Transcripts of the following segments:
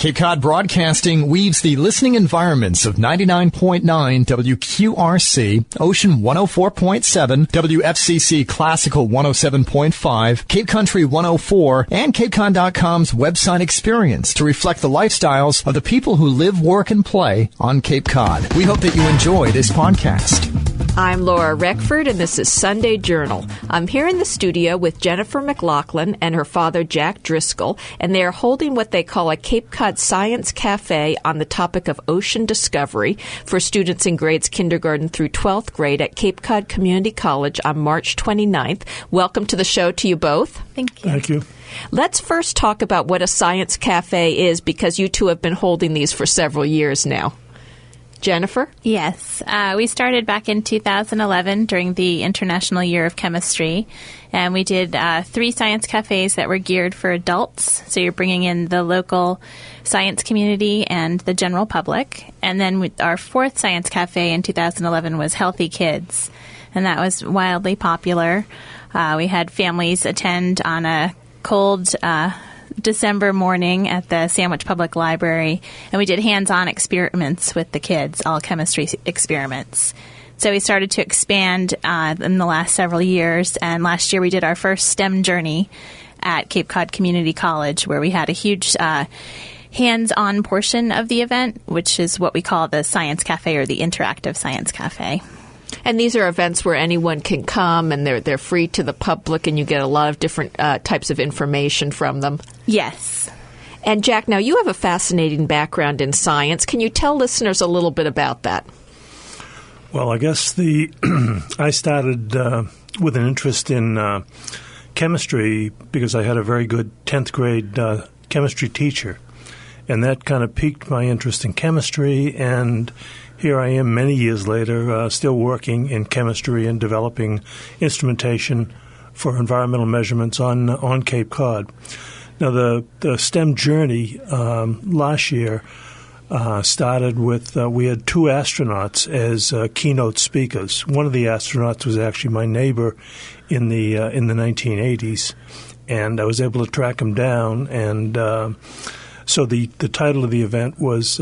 Cape Cod Broadcasting weaves the listening environments of 99.9 WQRC, Ocean 104.7, WFCC Classical 107.5, Cape Country 104, and CapeCod.com's website experience to reflect the lifestyles of the people who live, work, and play on Cape Cod. We hope that you enjoy this podcast. I'm Laura Reckford, and this is Sunday Journal. I'm here in the studio with Jennifer Maclachlan and her father, Jack Driscoll, and they are holding what they call a Cape Cod Science Café on the topic of ocean discovery for students in grades kindergarten through 12th grade at Cape Cod Community College on March 29th. Welcome to the show to you both. Thank you. Thank you. Let's first talk about what a Science Café is, because you two have been holding these for several years now. Jennifer? Yes. We started back in 2011 during the International Year of Chemistry, and we did 3 science cafes that were geared for adults. So you're bringing in the local science community and the general public. And then our 4th science cafe in 2011 was Healthy Kids, and that was wildly popular. We had families attend on a cold December morning at the Sandwich Public Library, and we did hands-on experiments with the kids, all chemistry experiments. So we started to expand in the last several years, and last year we did our first STEM journey at Cape Cod Community College, where we had a huge hands-on portion of the event, which is what we call the Science Cafe or the Interactive Science Cafe. And these are events where anyone can come, and they're free to the public, and you get a lot of different types of information from them. Yes. And Jack, now you have a fascinating background in science. Can you tell listeners a little bit about that? Well, I guess I started with an interest in chemistry because I had a very good 10th grade chemistry teacher, and that kind of piqued my interest in chemistry, and here I am many years later still working in chemistry and developing instrumentation for environmental measurements on Cape Cod. Now, the STEM journey last year started with we had 2 astronauts as keynote speakers. One of the astronauts was actually my neighbor in the 1980s, and I was able to track him down. And so the title of the event was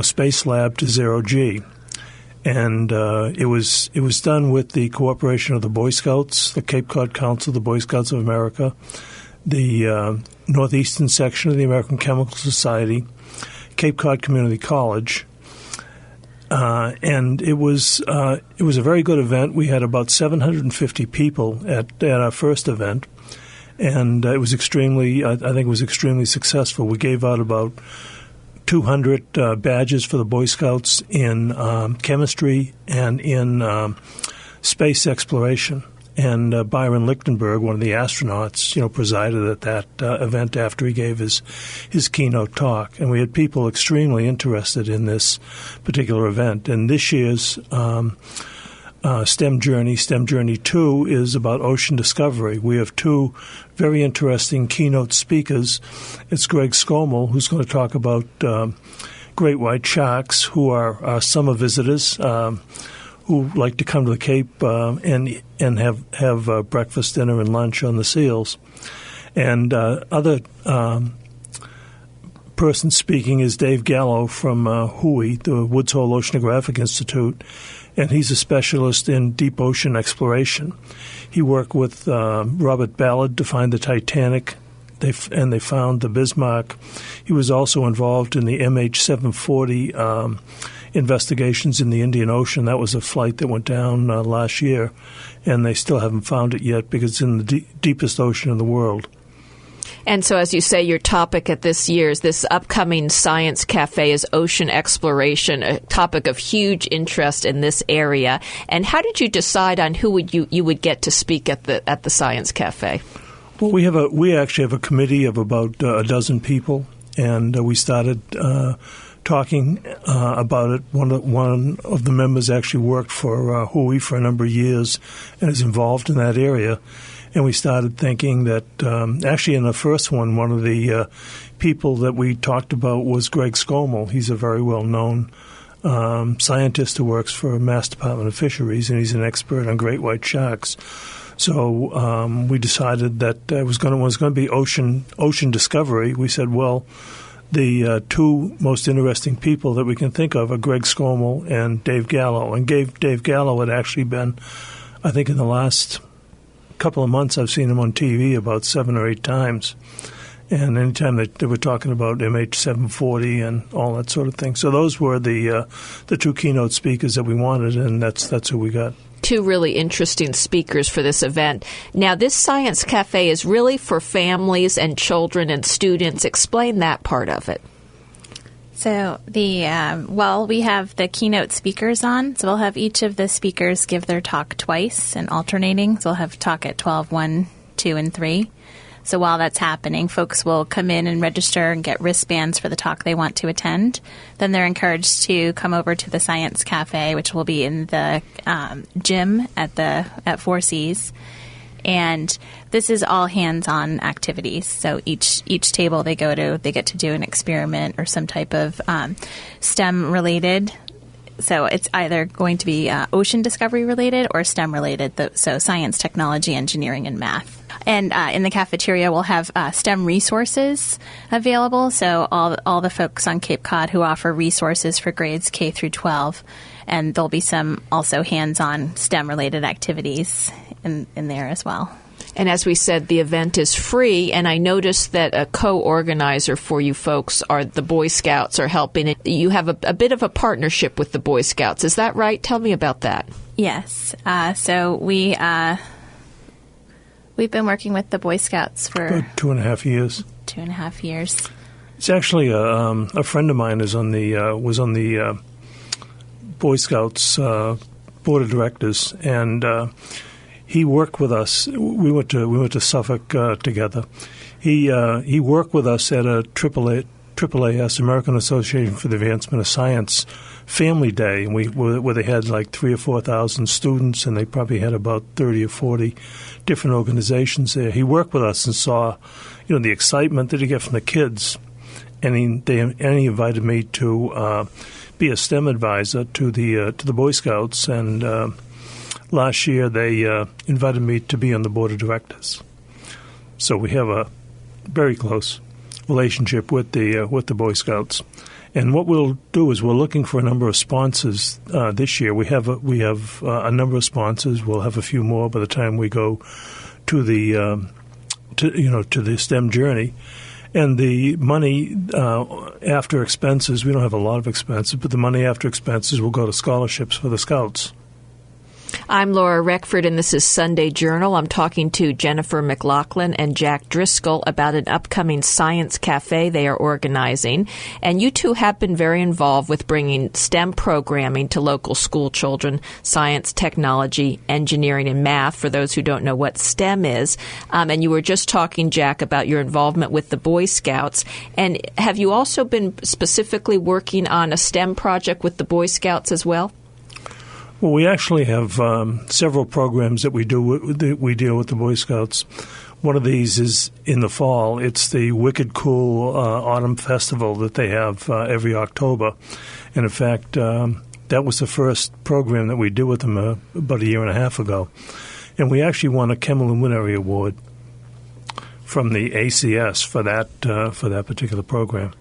Space Lab to Zero G, and it was done with the cooperation of the Boy Scouts, the Cape Cod Council, the Boy Scouts of America, the Northeastern section of the American Chemical Society, Cape Cod Community College, and it was a very good event. We had about 750 people at our first event, and it was I think it was extremely successful. We gave out about 200 badges for the Boy Scouts in chemistry and in space exploration. And Byron Lichtenberg, one of the astronauts, presided at that event after he gave his keynote talk. And we had people extremely interested in this particular event. And this year's STEM Journey 2, is about ocean discovery. We have 2 very interesting keynote speakers. It's Greg Scommel, who's going to talk about great white sharks, who are summer visitors who like to come to the Cape and have breakfast, dinner, and lunch on the seals. And other person speaking is Dave Gallo from WHOI, the Woods Hole Oceanographic Institute, and he's a specialist in deep ocean exploration. He worked with Robert Ballard to find the Titanic, and they found the Bismarck. He was also involved in the MH740 investigations in the Indian Ocean. That was a flight that went down last year, and they still haven't found it yet because it's in the deepest ocean in the world. And so, as you say, your topic at this upcoming Science Cafe is ocean exploration, a topic of huge interest in this area. And how did you decide on who you would get to speak at the Science Cafe? Well, we actually have a committee of about a dozen people, and we started talking about it. One of the members actually worked for WHOI for a number of years and is involved in that area. And we started thinking that actually in the first one of the people that we talked about was Greg Scommel. He's a very well-known scientist who works for Mass Department of Fisheries, and he's an expert on great white sharks. So we decided that it was going to be ocean discovery. We said, well, The two most interesting people that we can think of are Greg Scommel and Dave Gallo. And Dave Gallo had actually been, I think in the last couple of months, I've seen him on TV about 7 or 8 times. And anytime they were talking about MH740 and all that sort of thing. So those were the two keynote speakers that we wanted, and that's who we got. Two really interesting speakers for this event. Now, this Science Cafe is really for families and children and students. Explain that part of it. So we have the keynote speakers on. So we'll have each of the speakers give their talk twice and alternating. So we'll have talk at 12, 1, 2, and 3. So while that's happening, folks will come in and register and get wristbands for the talk they want to attend. Then they're encouraged to come over to the Science Cafe, which will be in the gym at Four Seas. And this is all hands-on activities. So each table they go to, they get to do an experiment or some type of STEM-related. So it's either going to be ocean discovery related or STEM related, so science, technology, engineering, and math. And in the cafeteria, we'll have STEM resources available. So all the folks on Cape Cod who offer resources for grades K through 12. And there'll be some also hands-on STEM related activities in there as well. And as we said, the event is free, and I noticed that a co-organizer for you folks are the Boy Scouts are helping it. You have a bit of a partnership with the Boy Scouts. Is that right? Tell me about that. Yes. So we've been working with the Boy Scouts for about 2.5 years. 2.5 years. It's actually a friend of mine was on the Boy Scouts board of directors, and he worked with us. We went to Suffolk together. He worked with us at a AAAS, American Association for the Advancement of Science, Family Day, and where they had like 3,000 or 4,000 students, and they probably had about 30 or 40 different organizations there. He worked with us and saw, the excitement that he get from the kids, and he invited me to be a STEM advisor to the Boy Scouts, and last year they invited me to be on the board of directors. So we have a very close relationship with the Boy Scouts. And what we'll do is we're looking for a number of sponsors this year. We have a number of sponsors. We'll have a few more by the time we go to the STEM journey. And the money after expenses, we don't have a lot of expenses, but the money after expenses will go to scholarships for the Scouts. I'm Laura Reckford, and this is Sunday Journal. I'm talking to Jennifer Maclachlan and Jack Driscoll about an upcoming Science Cafe they are organizing. And you two have been very involved with bringing STEM programming to local school children, science, technology, engineering, and math, for those who don't know what STEM is. And you were just talking, Jack, about your involvement with the Boy Scouts. And have you also been specifically working on a STEM project with the Boy Scouts as well? Well, we actually have several programs that we deal with the Boy Scouts. One of these is in the fall. It's the Wicked Cool Autumn Festival that they have every October. And in fact, that was the first program that we did with them about 1.5 years ago. And we actually won a Kemmel and Winnery Award from the ACS for that particular program.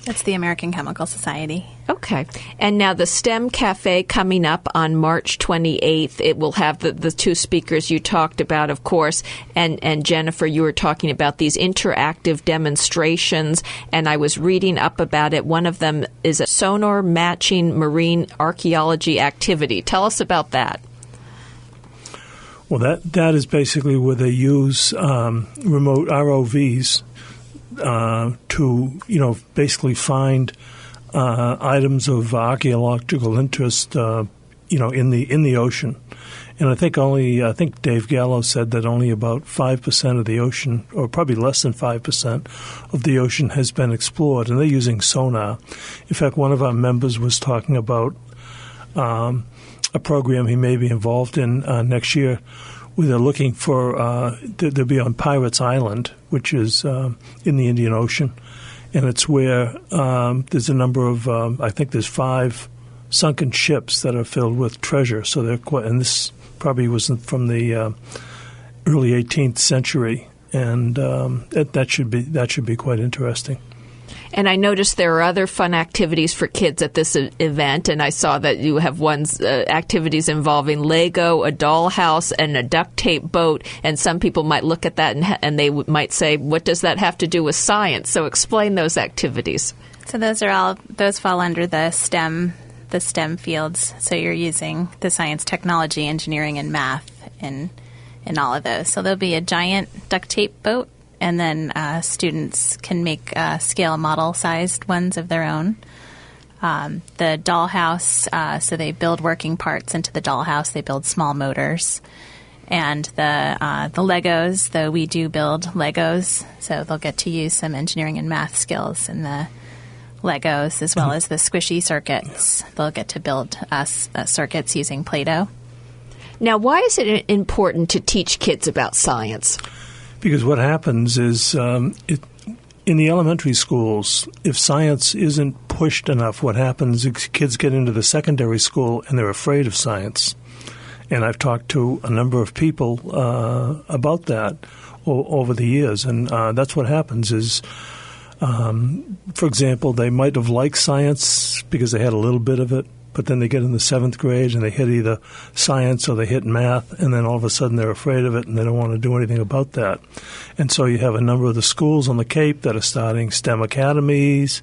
That's the American Chemical Society. Okay. And now the STEM Cafe coming up on March 28th. It will have the two speakers you talked about, of course. And Jennifer, you were talking about these interactive demonstrations, and I was reading up about it. One of them is a sonar matching marine archaeology activity. Tell us about that. Well, that is basically where they use remote ROVs to basically find items of archaeological interest in the ocean. And I think Dave Gallo said that only about 5% of the ocean, or probably less than 5% of the ocean, has been explored, and they're using sonar. In fact, one of our members was talking about a program he may be involved in next year, where they're looking for they'll be on Pirates Island, which is in the Indian Ocean, and it's where there's a number of I think there's 5 sunken ships that are filled with treasure. So they're quite, and this probably was from the early 18th century, and that should be quite interesting. And I noticed there are other fun activities for kids at this event, and I saw that you have activities involving Lego, a dollhouse, and a duct tape boat. And some people might look at that and they might say, "What does that have to do with science?" So explain those activities. So those fall under the STEM fields. So you're using the science, technology, engineering, and math in all of those. So there'll be a giant duct tape boat. And then students can make scale model-sized ones of their own. The dollhouse, so they build working parts into the dollhouse. They build small motors. And the Legos, though we do build Legos, so they'll get to use some engineering and math skills in the Legos, as well as the squishy circuits. They'll get to build circuits using Play-Doh. Now, why is it important to teach kids about science? Because what happens is in the elementary schools, if science isn't pushed enough, what happens is kids get into the secondary school and they're afraid of science. And I've talked to a number of people about that over the years. And that's what happens is, for example, they might have liked science because they had a little bit of it. But then they get in the 7th grade and they hit either science or they hit math, and then all of a sudden they're afraid of it and they don't want to do anything about that. And so you have a number of the schools on the Cape that are starting STEM academies.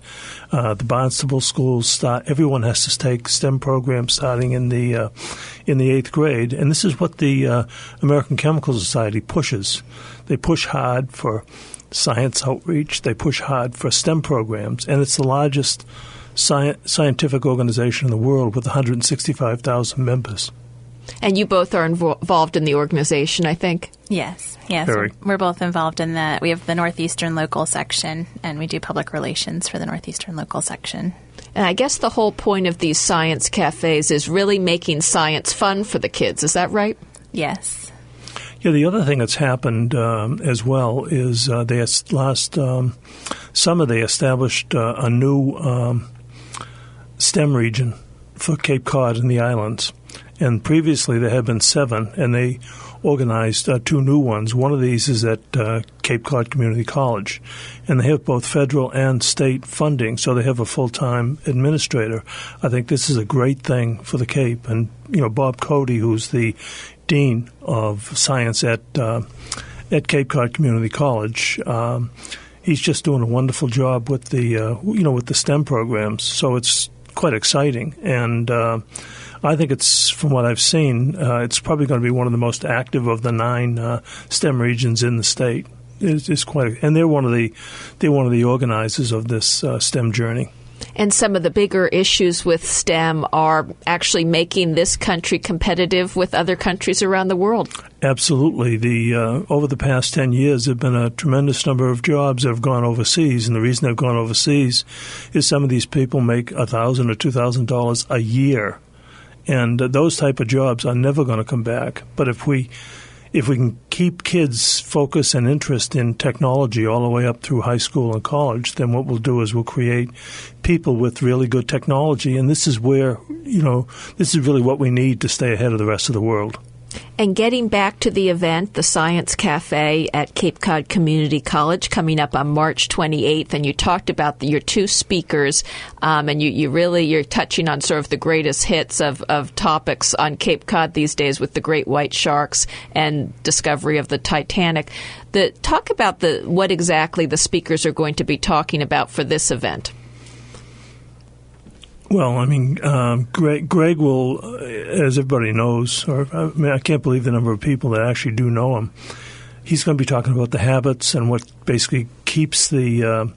The Barnstable schools everyone has to take STEM programs starting in the 8th grade. And this is what the American Chemical Society pushes. They push hard for science outreach. They push hard for STEM programs, and it's the largest scientific organization in the world with 165,000 members. And you both are involved in the organization, I think? Yes. Very. We're both involved in we have the Northeastern Local section, and we do public relations for the Northeastern Local section. And I guess the whole point of these science cafes is really making science fun for the kids. Is that right? Yes. Yeah, the other thing that's happened as well is last summer they established a new STEM region for Cape Cod and the islands. And previously there had been 7, and they organized 2 new ones. One of these is at Cape Cod Community College, and they have both federal and state funding, so they have a full-time administrator. I think this is a great thing for the Cape. And, Bob Cody, who's the Dean of Science at Cape Cod Community College, he's just doing a wonderful job with the STEM programs. So it's quite exciting, and I think it's, from what I've seen, it's probably going to be one of the most active of the 9 STEM regions in the state. It's quite, and they're one of the organizers of this STEM journey. And some of the bigger issues with STEM are actually making this country competitive with other countries around the world. Absolutely. Over the past 10 years, there have been a tremendous number of jobs that have gone overseas. And the reason they've gone overseas is some of these people make $1,000 or $2,000 a year. And those type of jobs are never going to come back. But if we can keep kids' focus and interest in technology all the way up through high school and college, then what we'll do is we'll create people with really good technology. And this is where, this is really what we need to stay ahead of the rest of the world. And getting back to the event, the Science Cafe at Cape Cod Community College, coming up on March 28th, and you talked about your 2 speakers, and you're touching on sort of the greatest hits of topics on Cape Cod these days with the great white sharks and discovery of the Titanic. Talk about what exactly the speakers are going to be talking about for this event. Well, Greg will, as everybody knows, I can't believe the number of people that actually do know him. He's going to be talking about the habits and what basically keeps the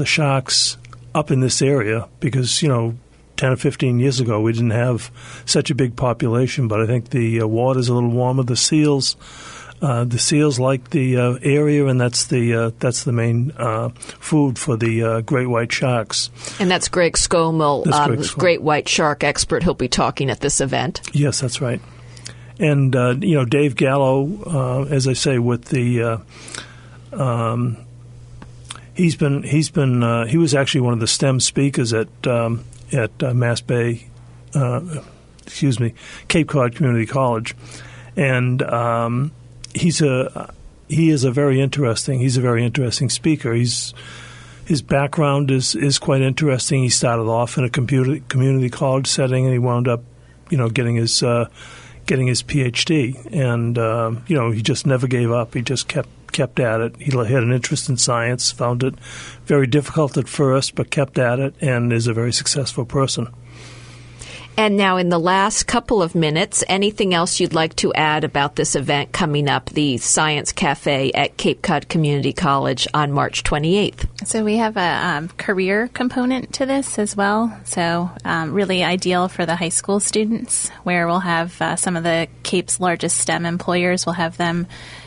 sharks up in this area, because 10 or 15 years ago we didn't have such a big population, but I think the water's a little warmer. The seals like the area, and that's the main food for the great white sharks. And that's Greg Scomill, great white shark expert. He'll be talking at this event. Yes, that's right. And Dave Gallo, as I say, with the he was actually one of the STEM speakers at Mass Bay, Cape Cod Community College, and he's he's a very interesting speaker. His background is quite interesting. He started off in a community college setting, and he wound up, getting his PhD. And he just never gave up. He just kept at it. He had an interest in science, found it very difficult at first, but kept at it, and is a very successful person. And now in the last couple of minutes, anything else you'd like to add about this event coming up, the Science Cafe at Cape Cod Community College on March 28th? So we have a career component to this as well. So really ideal for the high school students, where we'll have some of the Cape's largest STEM employers. We'll have them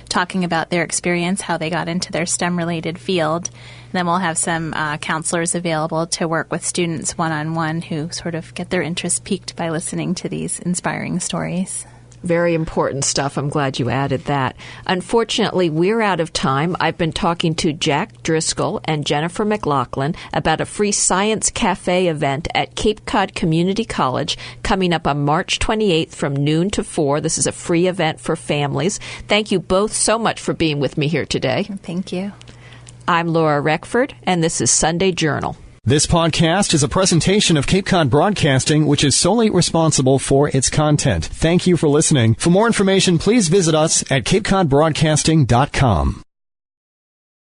talking about their experience, how they got into their STEM-related field. And then we'll have some counselors available to work with students one-on-one who sort of get their interest piqued by listening to these inspiring stories. Very important stuff. I'm glad you added that. Unfortunately, we're out of time. I've been talking to Jack Driscoll and Jennifer Maclachlan about a free Science Cafe event at Cape Cod Community College coming up on March 28th from noon to 4. This is a free event for families. Thank you both so much for being with me here today. Thank you. I'm Laura Reckford, and this is Sunday Journal. This podcast is a presentation of Cape Cod Broadcasting, which is solely responsible for its content. Thank you for listening. For more information, please visit us at capecodbroadcasting.com.